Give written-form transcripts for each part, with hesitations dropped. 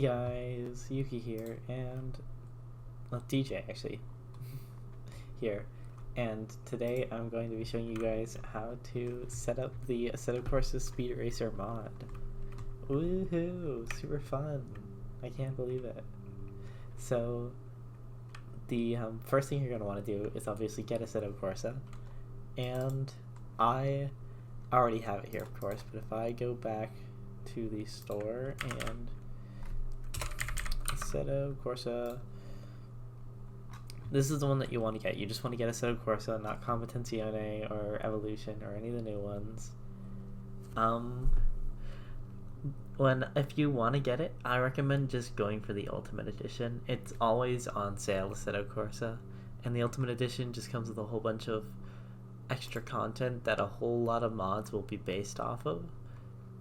guys, Yuki here, and DJ actually here, and today I'm going to be showing you guys how to set up the Assetto Corsa Speed Racer mod. Woohoo! Super fun! I can't believe it. So the first thing you're going to want to do is obviously get Assetto Corsa, and I already have it here, of course, but if I go back to the store and Assetto Corsa, this is the one that you want to get. You just want to get Assetto Corsa, not Competizione or Evolution or any of the new ones. If you want to get it, I recommend just going for the Ultimate Edition. It's always on sale, Assetto Corsa, and the Ultimate Edition just comes with a whole bunch of extra content that a whole lot of mods will be based off of.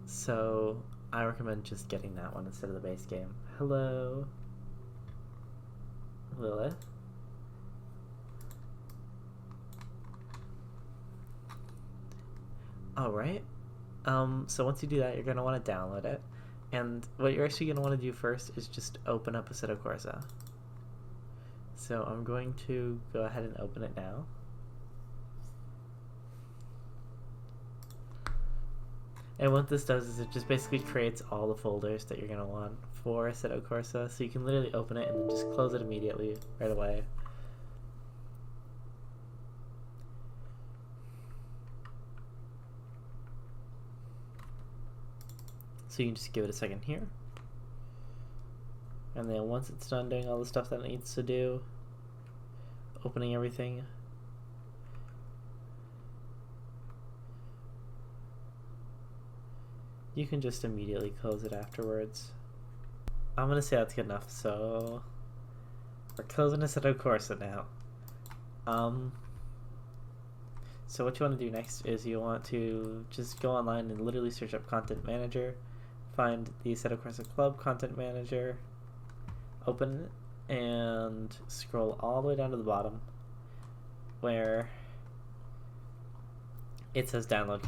So I recommend just getting that one instead of the base game. Hello, Lilith. Alright, so once you do that, you're going to want to download it, and what you're actually going to want to do first is just open up Assetto Corsa. So I'm going to go ahead and open it now. And what this does is it just basically creates all the folders that you're going to want for Assetto Corsa, so you can literally open it and then just close it immediately, right away. So you can just give it a second here. And then once it's done doing all the stuff that it needs to do, opening everything, you can just immediately close it afterwards. I'm gonna say that's good enough, so we're closing Assetto Corsa now. So what you want to do next is you want to just go online and literally search up Content Manager, find the Assetto Corsa Club Content Manager, open it, and scroll all the way down to the bottom where it says download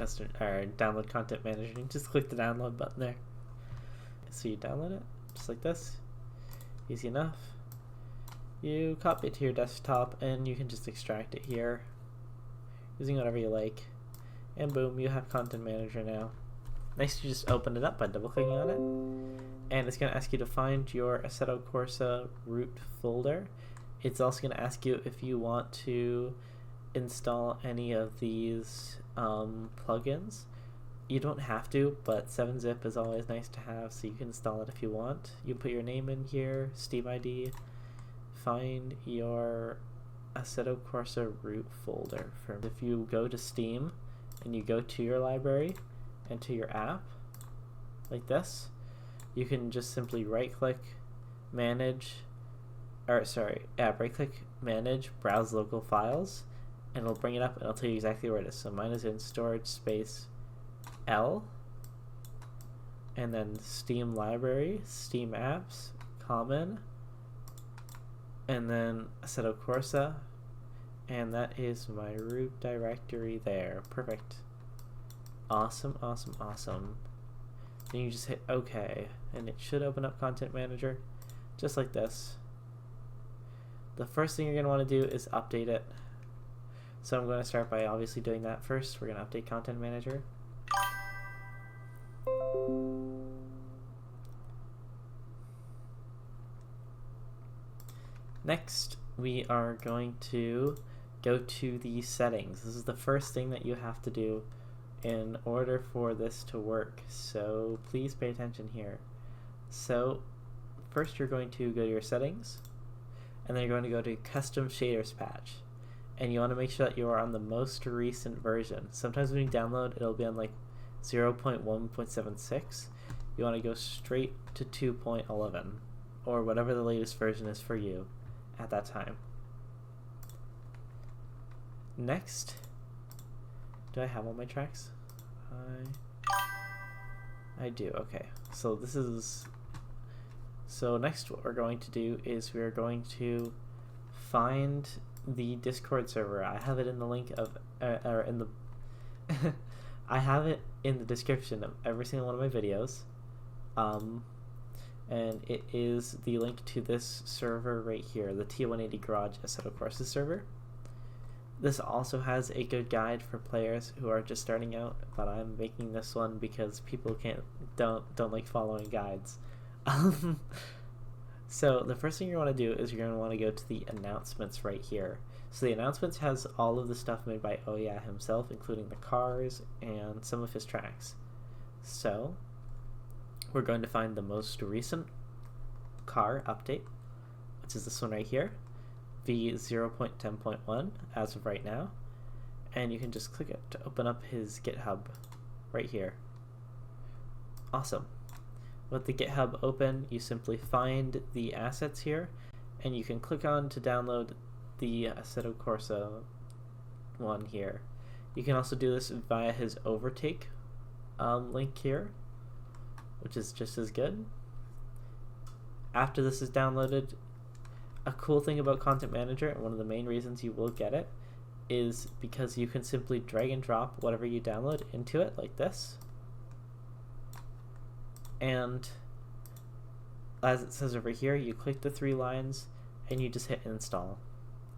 content manager. You just click the download button there. So you download it just like this, easy enough. You copy it to your desktop and you can just extract it here using whatever you like, and boom, you have content manager now. Next, you just open it up by double clicking on it, and it's going to ask you to find your Assetto Corsa root folder. It's also going to ask you if you want to install any of these plugins. You don't have to, but 7-zip is always nice to have, so you can install it if you want. You put your name in here, Steam ID, find your Assetto Corsa root folder. If you go to Steam and you go to your library and to your app like this, you can just simply right click manage, browse local files, and it'll bring it up and it'll tell you exactly where it is. So mine is in storage space L, and then Steam library, Steam apps, common, and then Assetto Corsa, and that is my root directory there. Perfect. Awesome, awesome, awesome. Then you just hit OK, and it should open up Content Manager just like this. The first thing you're going to want to do is update it. So I'm going to start by obviously doing that first. We're going to update Content Manager. Next, we are going to go to the settings. This is the first thing that you have to do in order for this to work, so please pay attention here. So first you're going to go to your settings, and then you're going to go to Custom Shaders Patch, and you want to make sure that you are on the most recent version. Sometimes when you download, it'll be on like 0.1.76. You want to go straight to 2.11, or whatever the latest version is for you at that time. Next, do I have all my tracks? I do. Okay, so next what we're going to do is we're going to find the Discord server. I have it in the link of I have it in the description of every single one of my videos. and it is the link to this server right here, the T180 Garage Assetto Corsa server. This also has a good guide for players who are just starting out, but I'm making this one because people don't like following guides. So the first thing you want to do is you're going to want to go to the announcements right here. So the announcements has all of the stuff made by Ohyeah himself, including the cars and some of his tracks. So we're going to find the most recent car update, which is this one right here, v0.10.1 as of right now, and you can just click it to open up his GitHub right here. Awesome. With the GitHub open, you simply find the assets here, and you can click on to download the Assetto Corsa one here. You can also do this via his Overtake link here, which is just as good. After this is downloaded, a cool thing about Content Manager, and one of the main reasons you will get it, is because you can simply drag and drop whatever you download into it like this. And as it says over here, you click the 3 lines and you just hit install,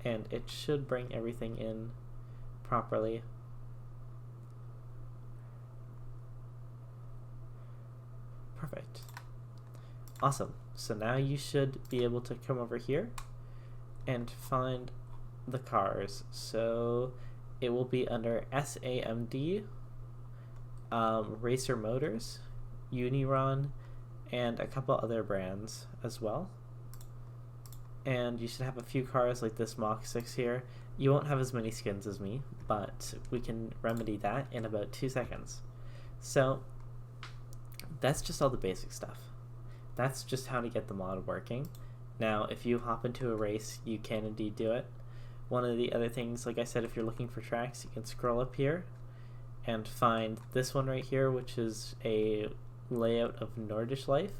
and it should bring everything in properly. Perfect. Awesome. So now you should be able to come over here and find the cars. So it will be under SAMD, Racer Motors, Uniron, and a couple other brands as well. And you should have a few cars like this Mach 6 here. You won't have as many skins as me, but we can remedy that in about 2 seconds. So that's just all the basic stuff. That's just how to get the mod working. Now, if you hop into a race, you can indeed do it. One of the other things, like I said, if you're looking for tracks, you can scroll up here and find this one right here, which is a layout of Nordish Life.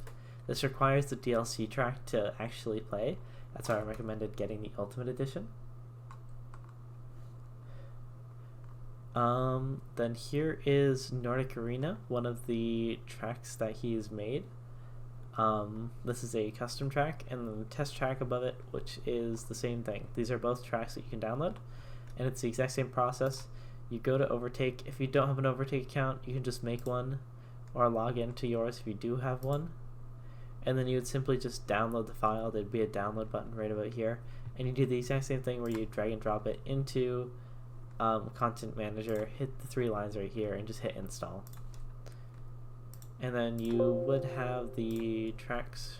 This requires the DLC track to actually play. That's why I recommended getting the Ultimate Edition. Then here is Nordic Arena, one of the tracks that he's made. This is a custom track, and then the test track above it, which is the same thing. These are both tracks that you can download, and it's the exact same process. You go to Overtake. If you don't have an Overtake account, you can just make one or log into yours if you do have one, and then you would simply just download the file. There'd be a download button right about here, and you do the exact same thing where you drag and drop it into Content Manager, hit the 3 lines right here, and just hit install. And then you would have the tracks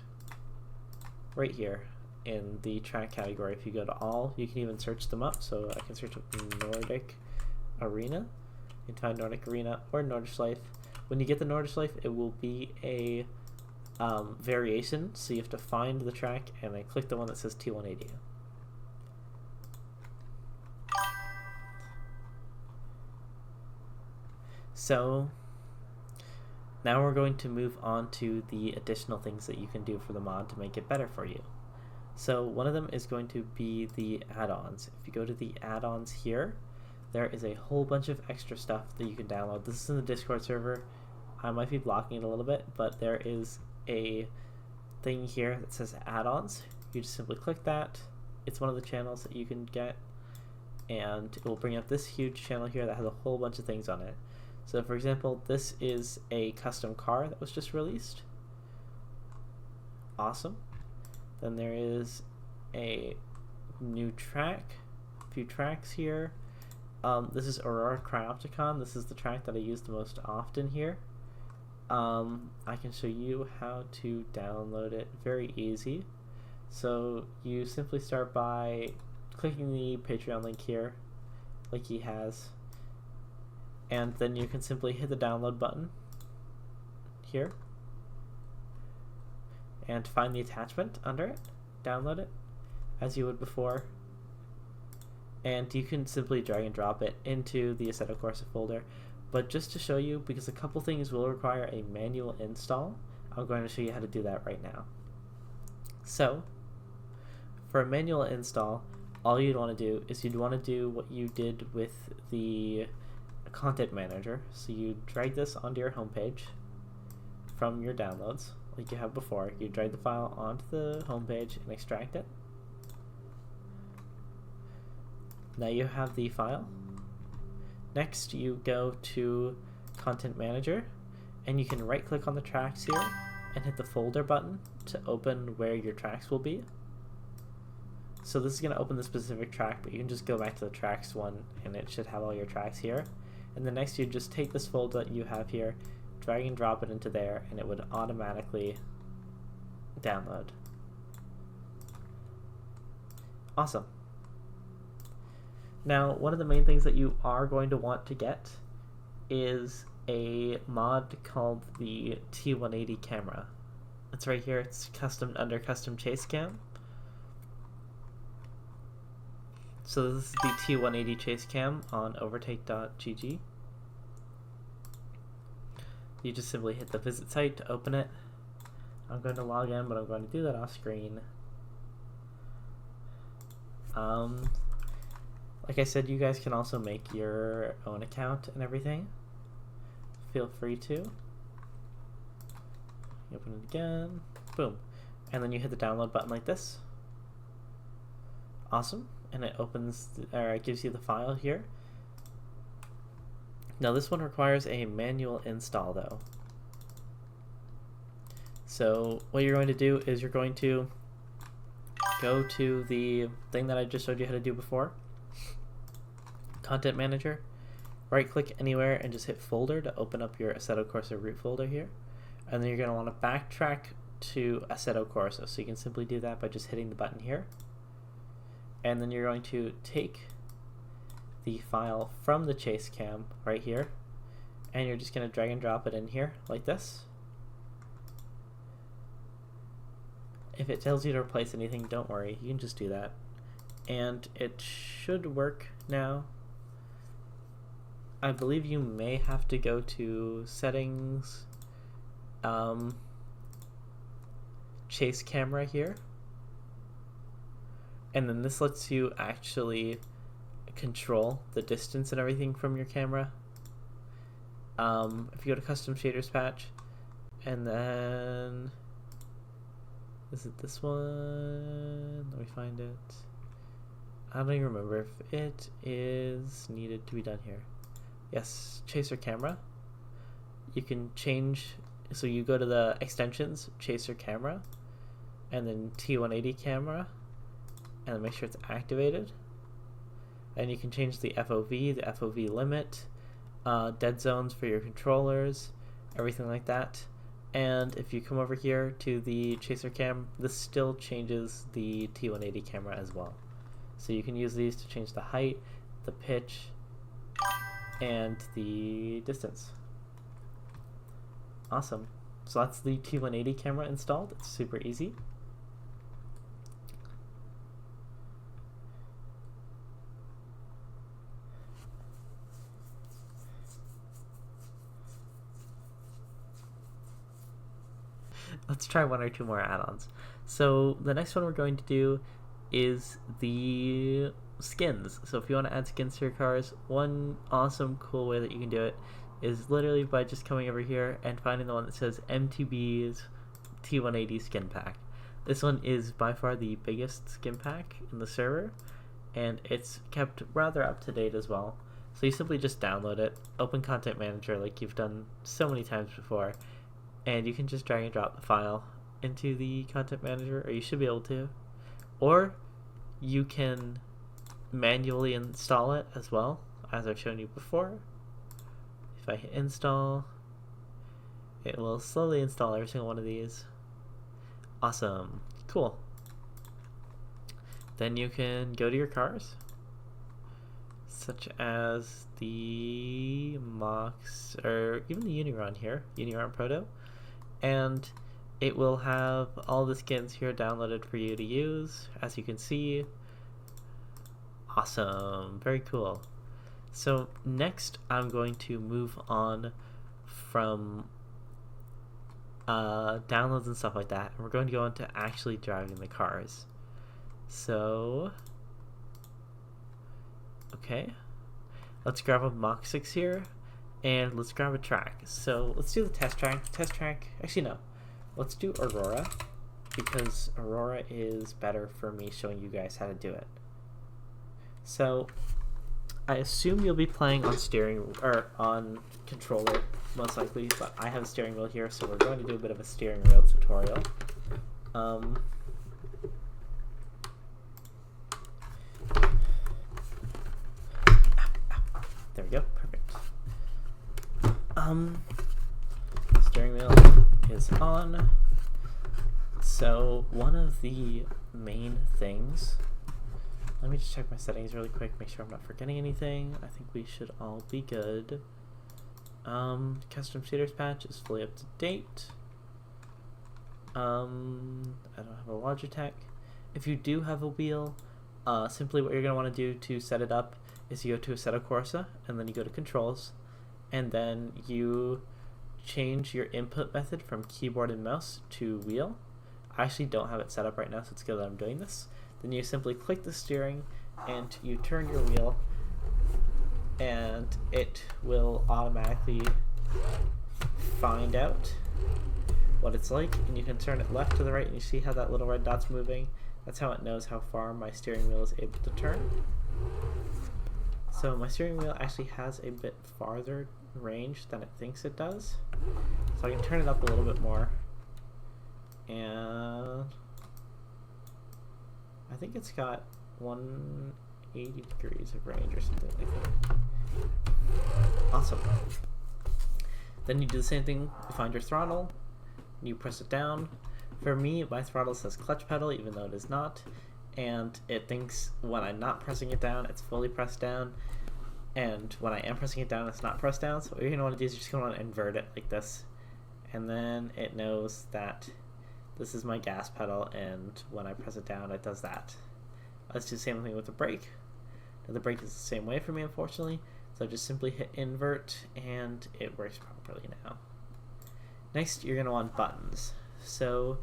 right here in the track category. If you go to all, you can even search them up. So I can search up Nordic Arena. You can find Nordic Arena or Nordish Life. When you get the Nordish Life, it will be a variation, so you have to find the track and then click the one that says T180. So now we're going to move on to the additional things that you can do for the mod to make it better for you. So one of them is going to be the add-ons. If you go to the add-ons here, there is a whole bunch of extra stuff that you can download. This is in the Discord server. I might be blocking it a little bit, but there is a thing here that says add-ons. You just simply click that. It's one of the channels that you can get, and it will bring up this huge channel here that has a whole bunch of things on it. So for example, this is a custom car that was just released. Awesome. Then there is a new track, a few tracks here. This is Aurora Cryopticon. This is the track that I use the most often here. I can show you how to download it. Very easy. So you simply start by clicking the Patreon link here, like he has, and then you can simply hit the download button here and find the attachment under it, download it as you would before, and you can simply drag and drop it into the Assetto Corsa folder. But just to show you, because a couple things will require a manual install, I'm going to show you how to do that right now. So for a manual install, all you'd want to do is you'd want to do what you did with the Content Manager. So you drag this onto your homepage from your downloads like you have before. You drag the file onto the home page and extract it. Now you have the file. Next, you go to Content Manager, and you can right click on the tracks here and hit the folder button to open where your tracks will be. So this is going to open the specific track, but you can just go back to the tracks one and it should have all your tracks here. And then next you just take this folder that you have here, drag and drop it into there, and it would automatically download. Awesome. Now, one of the main things that you are going to want to get is a mod called the T180 camera. It's right here. It's custom under custom chase cam. So this is the T180 chase cam on overtake.gg. You just simply hit the visit site to open it. I'm going to log in, but I'm going to do that off screen. Like I said, you guys can also make your own account and everything. Feel free to. Open it again. Boom. And then you hit the download button like this. Awesome. And it opens, or it gives you the file here. Now this one requires a manual install though. So what you're going to do is you're going to go to the thing that I just showed you how to do before. Content Manager. Right click anywhere and just hit folder to open up your Assetto Corsa root folder here. And then you're going to want to backtrack to Assetto Corsa. So you can simply do that by just hitting the button here. And then you're going to take the file from the chase cam right here, and you're just going to drag and drop it in here like this. If it tells you to replace anything, don't worry, you can just do that. And it should work now. I believe you may have to go to settings, chase camera here. And then this lets you actually control the distance and everything from your camera. If you go to custom shaders patch, and then is it this one? Let me find it. I don't even remember if it is needed to be done here. Yes, chaser camera. You can change, so you go to the extensions, chaser camera, and then T180 camera, and make sure it's activated. And you can change the FOV limit, dead zones for your controllers, everything like that. And if you come over here to the chaser cam, this still changes the T180 camera as well. So you can use these to change the height, the pitch, and the distance. Awesome. So that's the T180 camera installed. It's super easy. Let's try one or two more add-ons. So the next one we're going to do is the skins. So if you want to add skins to your cars, one awesome cool way that you can do it is literally by just coming over here and finding the one that says MTB's T180 skin pack. This one is by far the biggest skin pack in the server, and it's kept rather up to date as well. So you simply just download it, open Content Manager like you've done so many times before, and you can just drag and drop the file into the Content Manager, or you should be able to. Or you can manually install it as well, as I've shown you before. If I hit install, it will slowly install every single one of these. Awesome. Cool. Then you can go to your cars, such as the Mox, or even the Uniron here, Uniron Proto, and it will have all the skins here downloaded for you to use, as you can see. Awesome, very cool. So next I'm going to move on from downloads and stuff like that, and we're going to go into actually driving the cars. So, okay, let's grab a Mach 6 here, and let's grab a track. So let's do the test track. Actually no, let's do Aurora, because Aurora is better for me showing you guys how to do it. So I assume you'll be playing on steering or on controller most likely, but I have a steering wheel here, so we're going to do a bit of a steering wheel tutorial. There we go, perfect. Steering wheel is on. So one of the main things, let me just check my settings really quick, make sure I'm not forgetting anything. I think we should all be good. Custom shaders patch is fully up to date. I don't have a Logitech. If you do have a wheel, simply what you're going to want to do to set it up is you go to Assetto Corsa, and then you go to controls, and then you change your input method from keyboard and mouse to wheel. I actually don't have it set up right now, so it's good that I'm doing this. Then you simply click the steering and you turn your wheel, and it will automatically find out what it's like, and you can turn it left to the right, and you see how that little red dot's moving. That's how it knows how far my steering wheel is able to turn. So my steering wheel actually has a bit farther range than it thinks it does, so I can turn it up a little bit more, and I think it's got 180 degrees of range or something like that. Awesome. Then you do the same thing, you find your throttle, you press it down. For me, my throttle says clutch pedal even though it is not, and it thinks when I'm not pressing it down it's fully pressed down, and when I am pressing it down it's not pressed down. So what you're going to want to do is you're just going to want to invert it like this, and then it knows that this is my gas pedal, and when I press it down it does that. Let's do the same thing with the brake. Now the brake is the same way for me, unfortunately, so just simply hit invert and it works properly now. Next, you're going to want buttons. So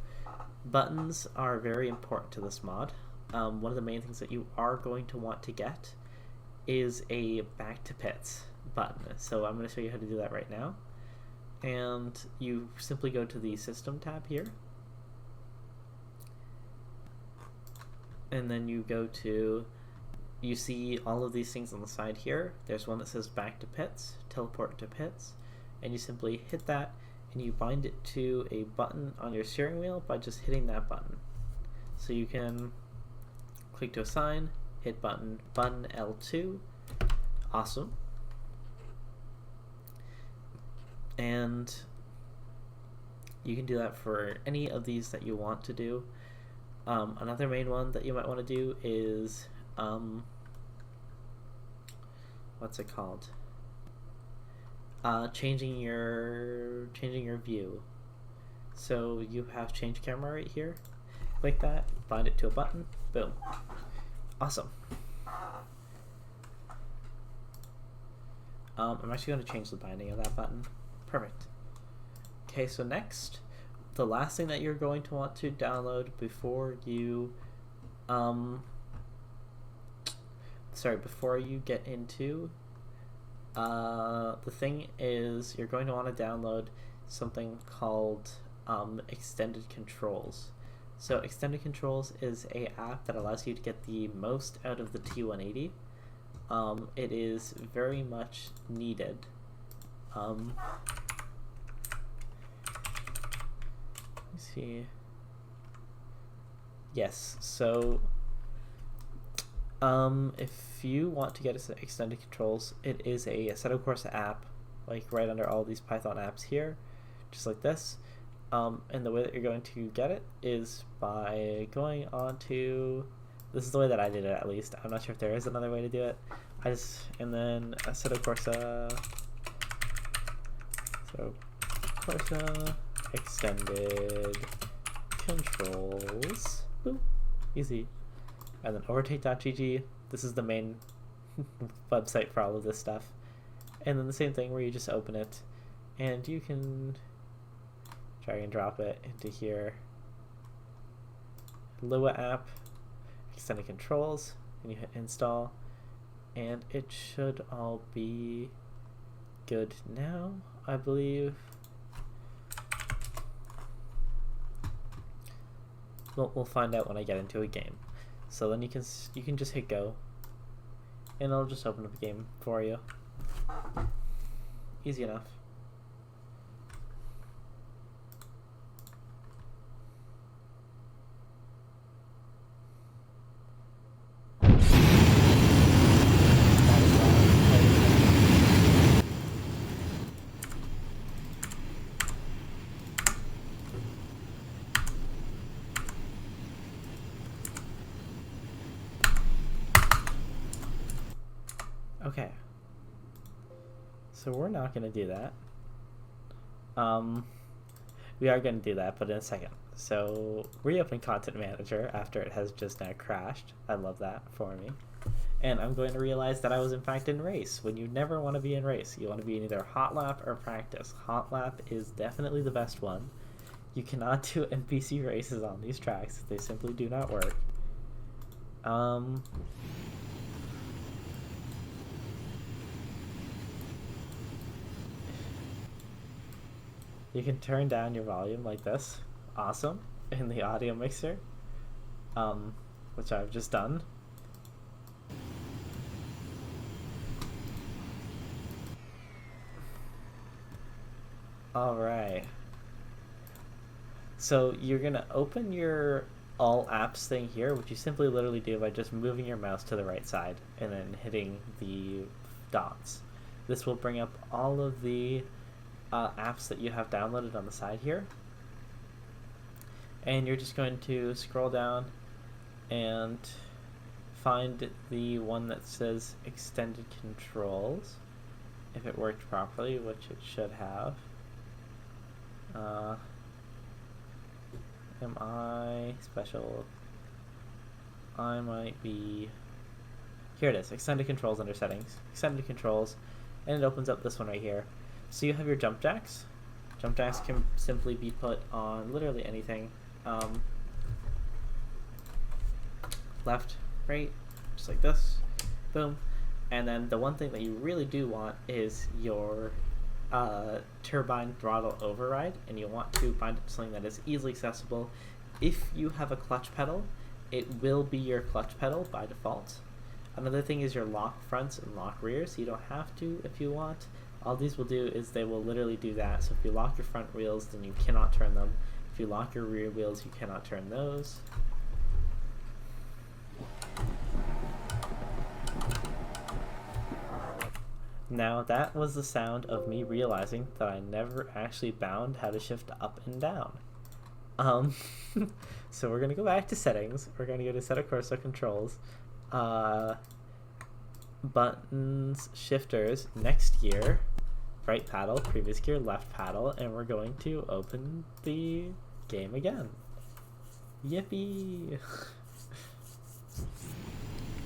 buttons are very important to this mod. One of the main things that you are going to want to get is a back to pits button. So I'm going to show you how to do that right now. And you simply go to the system tab here, and then you go to, you see all of these things on the side here. There's one that says back to pits, teleport to pits, and you simply hit that and you bind it to a button on your steering wheel by just hitting that button. So you can click to assign, hit button L2, awesome. And you can do that for any of these that you want to do. Another main one that you might want to do is what's it called? Changing your view. So you have change camera right here. Click that, bind it to a button, boom. Awesome. I'm actually going to change the binding of that button. Perfect. Okay, so next, the last thing that you're going to want to download before you before you get into the thing is you're going to want to download something called Extended Controls. So Extended Controls is an app that allows you to get the most out of the T180. It is very much needed. Let me see. Yes, so if you want to get Extended Controls, it is a Assetto Corsa app, like right under all these Python apps here, just like this. And the way that you're going to get it is by going on to, this is the way that I did it at least, I'm not sure if there is another way to do it. And then Assetto Corsa, so Corsa Extended Controls, boop, easy. And then overtake.gg, this is the main website for all of this stuff. And then the same thing where you just open it and you can drag and drop it into here. Lua app, Extended Controls, and you hit install, and it should all be good now, I believe. We'll find out when I get into a game. So then you can just hit go, and it'll just open up a game for you. Easy enough. Okay, so we're not going to do that. We are going to do that, but in a second. So reopen Content Manager after it has just now crashed. I love that for me. And I'm going to realize that I was in fact in race, when you never want to be in race. You want to be in either hot lap or practice. Hot lap is definitely the best one. You cannot do NPC races on these tracks. They simply do not work. You can turn down your volume like this. Awesome. In the audio mixer. Which I've just done. Alright. So you're gonna open your all apps thing here, which you simply literally do by just moving your mouse to the right side and then hitting the dots. This will bring up all of the apps that you have downloaded on the side here, and you're just going to scroll down and find the one that says extended controls, if it worked properly, which it should have. Am I special? I might be. Here it is, extended controls under settings, extended controls, and it opens up this one right here. So you have your jump jacks. Jump jacks can simply be put on literally anything. Left, right, just like this. Boom. And then the one thing that you really do want is your turbine throttle override, and you want to find something that is easily accessible. If you have a clutch pedal, it will be your clutch pedal by default. Another thing is your lock fronts and lock rears. You don't have to if you want. All these will do is they will literally do that. So if you lock your front wheels, then you cannot turn them. If you lock your rear wheels, you cannot turn those. Now that was the sound of me realizing that I never actually bound how to shift up and down. So we're gonna go back to settings. We're gonna go to set of Corsa controls, buttons, shifters, next gear, right paddle, previous gear, left paddle, and we're going to open the game again. Yippee!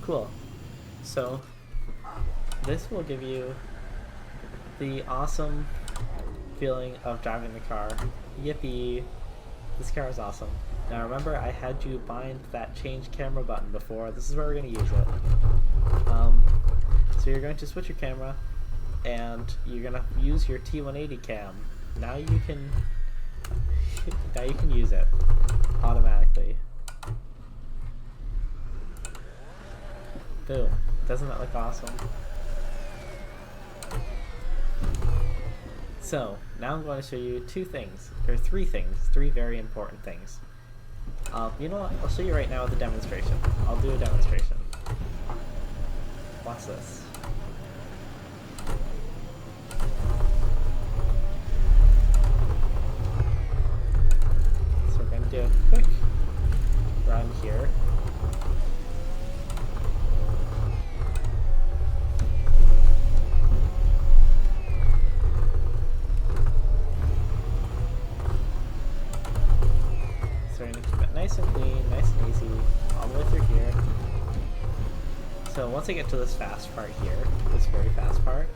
Cool. So this will give you the awesome feeling of driving the car. Yippee! This car is awesome. Now remember, I had you bind that change camera button before. This is where we're going to use it. So you're going to switch your camera, and you're going to use your T180 cam. Now you can use it automatically. Boom. Doesn't that look awesome? So now I'm going to show you three things, three very important things. You know what? I'll show you right now with a demonstration. I'll do a demonstration. Watch this. So we're going to do a quick run here. So we're going to keep it nice and clean, nice and easy, all the way through here. So once I get to this fast part here, this very fast part,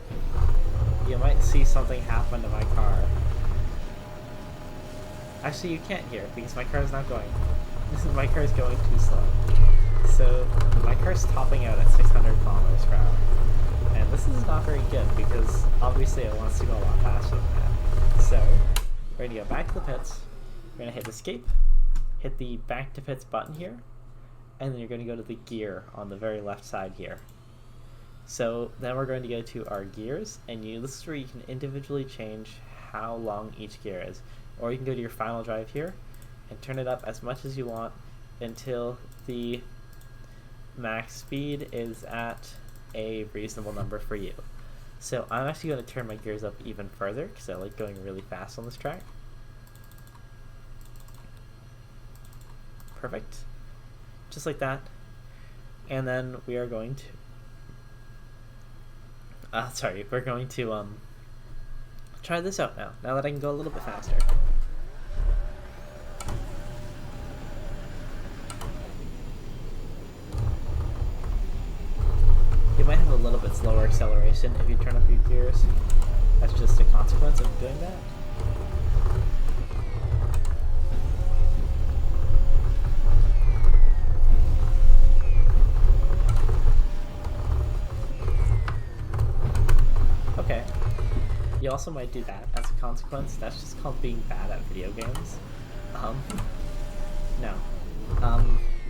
you might see something happen to my car. Actually, you can't hear it because my car is not going. My car is going too slow. So my car is topping out at 600 kilometers per hour. And this is not very good because obviously it wants to go a lot faster than that. So we're going to go back to the pits. We're going to hit escape. hit the back to pits button here, and then you're going to go to the gear on the very left side here. So then we're going to go to our gears, and this is where you can individually change how long each gear is. Or you can go to your final drive here and turn it up as much as you want until the max speed is at a reasonable number for you. So I'm actually going to turn my gears up even further because I like going really fast on this track. Perfect. Just like that. And then we are going to we're going to try this out now that I can go a little bit faster. You might have a little bit slower acceleration if you turn up your gears. That's just a consequence of doing that. Okay. You also might do that as a consequence. That's just called being bad at video games.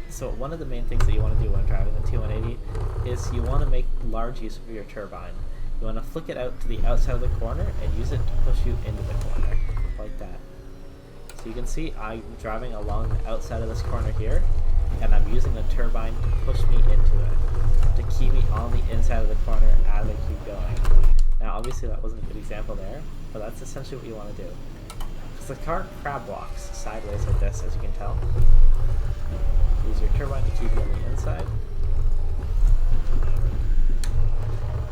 So one of the main things that you want to do when driving the T180 is you want to make large use of your turbine. You want to flick it out to the outside of the corner and use it to push you into the corner, like that. So you can see I'm driving along the outside of this corner here, and I'm using the turbine to push me into it, to keep me on the inside of the corner as I keep going. Now obviously that wasn't a good example there, but that's essentially what you want to do. Because the car crab walks sideways like this, as you can tell. Use your turbine to keep you on the inside.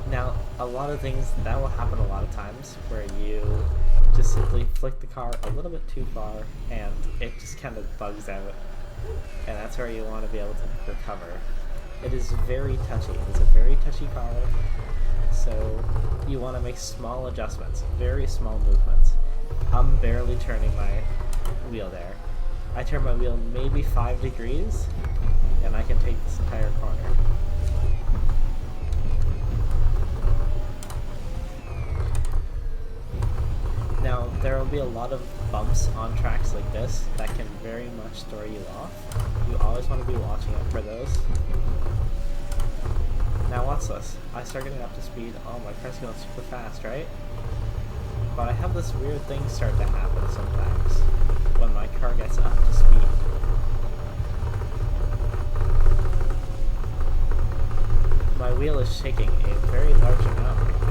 Now, a lot of things, that will happen a lot of times where you just simply flick the car a little bit too far and it just kind of bugs out. And that's where you want to be able to recover. It is very touchy. It's a very touchy car. So you want to make small adjustments, very small movements. I'm barely turning my wheel there. I turn my wheel maybe 5 degrees, and I can take this entire corner. Now, there will be a lot of bumps on tracks like this that can very much throw you off. You always want to be watching out for those. Now watch this. I start getting up to speed. Oh, my car's going super fast, right? But I have this weird thing start to happen sometimes when my car gets up to speed. My wheel is shaking a very large amount right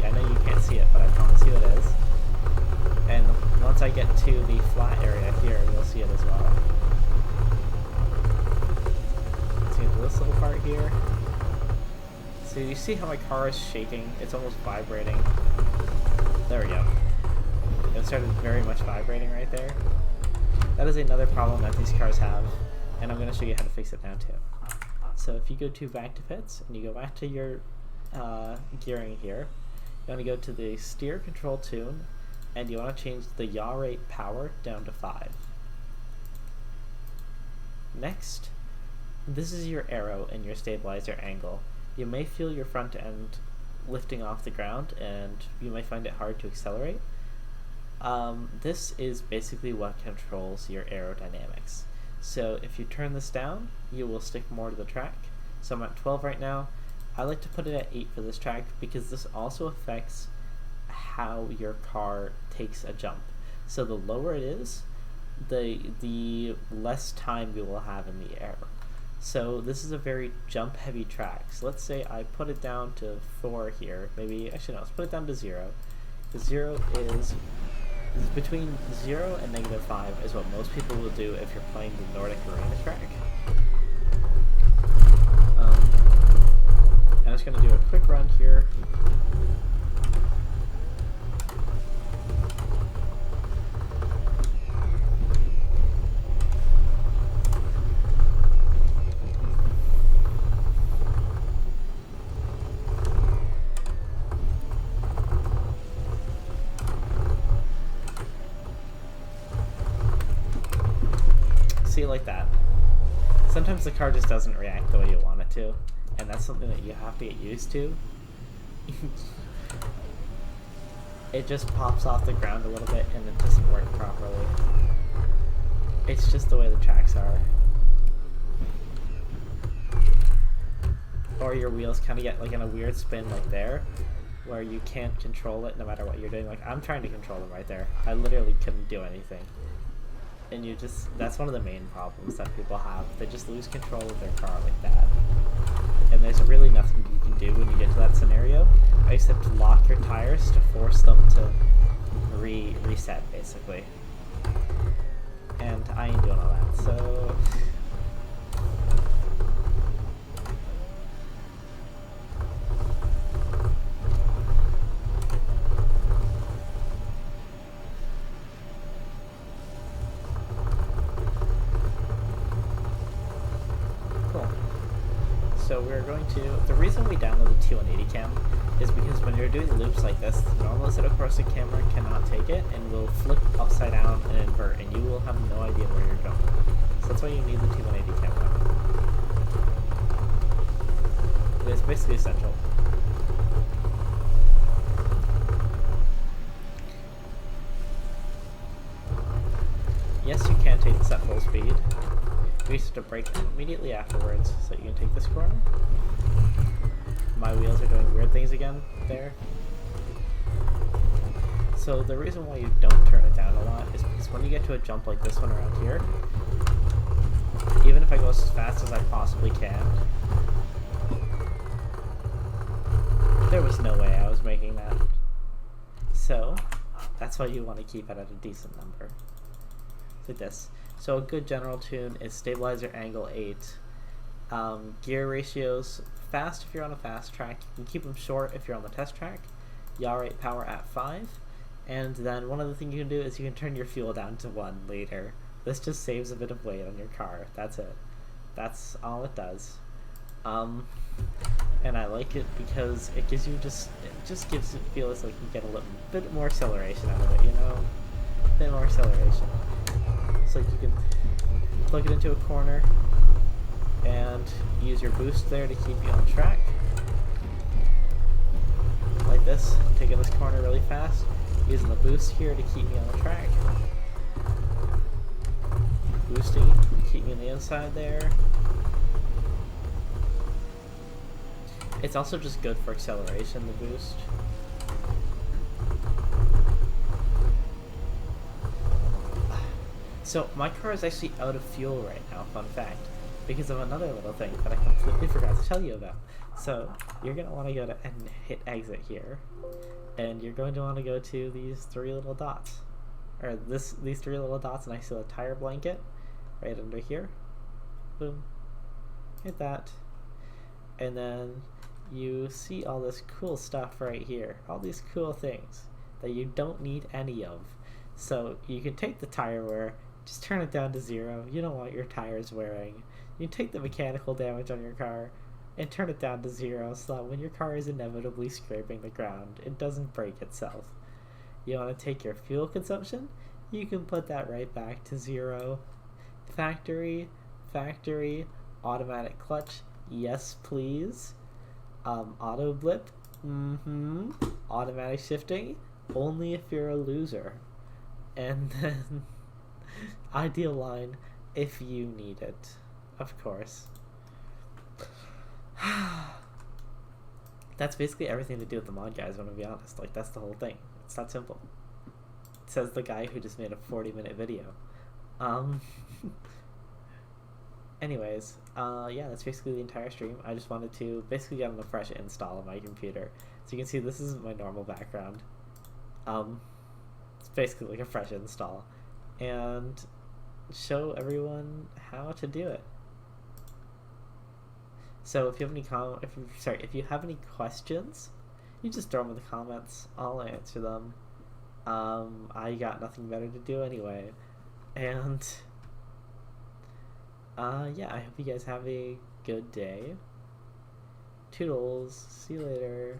now. I know you can't see it, but I promise you it is. And once I get to the flat area here, you'll see it as well. Let's get to this little part here. So you see how my car is shaking? It's almost vibrating. There we go. It started very much vibrating right there. That is another problem that these cars have, and I'm going to show you how to fix it now too. So if you go to back to pits, and you go back to your gearing here, you want to go to the steer control tune, and you want to change the yaw rate power down to 5. Next, this is your Aero and your stabilizer angle. You may feel your front end lifting off the ground, and you may find it hard to accelerate. This is basically what controls your aerodynamics. So if you turn this down, you will stick more to the track. So I'm at 12 right now. I like to put it at 8 for this track because this also affects how your car takes a jump. So the lower it is, the less time you will have in the air. So this is a very jump heavy track. So let's say I put it down to 4 here. Maybe, actually no, let's put it down to 0. The 0 is between 0 and -5 is what most people will do if you're playing the Nordic Arena track. I'm just going to do a quick run here. See, like that. Sometimes the car just doesn't react the way you want it to, and that's something that you have to get used to. It just pops off the ground a little bit and it doesn't work properly. It's just the way the tracks are. Or your wheels kind of get like in a weird spin like there, where you can't control it no matter what you're doing. Like I'm trying to control them right there. I literally couldn't do anything. And you just, that's one of the main problems that people have. They just lose control of their car like that. And there's really nothing you can do when you get to that scenario, except to lock your tires to force them to reset, basically. And I ain't doing all that, so... So we're going to, the reason we downloaded T180 Cam is because when you're doing loops like this, the normal Assetto Corsa camera cannot take it and will flip upside down and invert, and you will have no idea where you're going. So that's why you need the T180 camera. It is basically essential. Yes, you can take this at full speed. We used to brake immediately afterwards, so you can take this corner. My wheels are doing weird things again there. So the reason why you don't turn it down a lot is because when you get to a jump like this one around here, even if I go as fast as I possibly can, there was no way I was making that. So that's why you want to keep it at a decent number. Like this. So a good general tune is stabilizer angle 8, gear ratios fast if you're on a fast track, you can keep them short if you're on the test track, yaw rate power at 5, and then one other thing you can do is you can turn your fuel down to 1 later. This just saves a bit of weight on your car, that's it. That's all it does. And I like it because it gives you it just gives it feels like you get a little bit more acceleration out of it, you know? A bit more acceleration. So you can plug it into a corner and use your boost there to keep you on track. Like this, taking this corner really fast, using the boost here to keep me on the track. Boosting, keep me on the inside there. It's also just good for acceleration, the boost. So my car is actually out of fuel right now, fun fact, because of another little thing that I completely forgot to tell you about. So you're going to want to go to and hit exit here, and you're going to want to go to these 3 little dots, or these 3 little dots next to the tire blanket, right under here. Boom. Hit that. And then you see all this cool stuff right here, all these cool things that you don't need any of. So you can take the tire wear, just turn it down to 0. You don't want your tires wearing. You can take the mechanical damage on your car and turn it down to 0 so that when your car is inevitably scraping the ground, it doesn't break itself. You want to take your fuel consumption? You can put that right back to 0. Factory, automatic clutch, yes please. Auto blip, automatic shifting, only if you're a loser. And then ideal line if you need it, of course. That's basically everything to do with the mod, guys, I'm gonna be honest. Like, that's the whole thing. It's that simple. Says the guy who just made a 40-minute video. Anyways, yeah, that's basically the entire stream. I just wanted to basically get on a fresh install on my computer. So you can see this isn't my normal background. It's basically like a fresh install. And show everyone how to do it. So if you have any if you have any questions, you just throw them in the comments. I'll answer them. I got nothing better to do anyway. And yeah, I hope you guys have a good day. Toodles. See you later.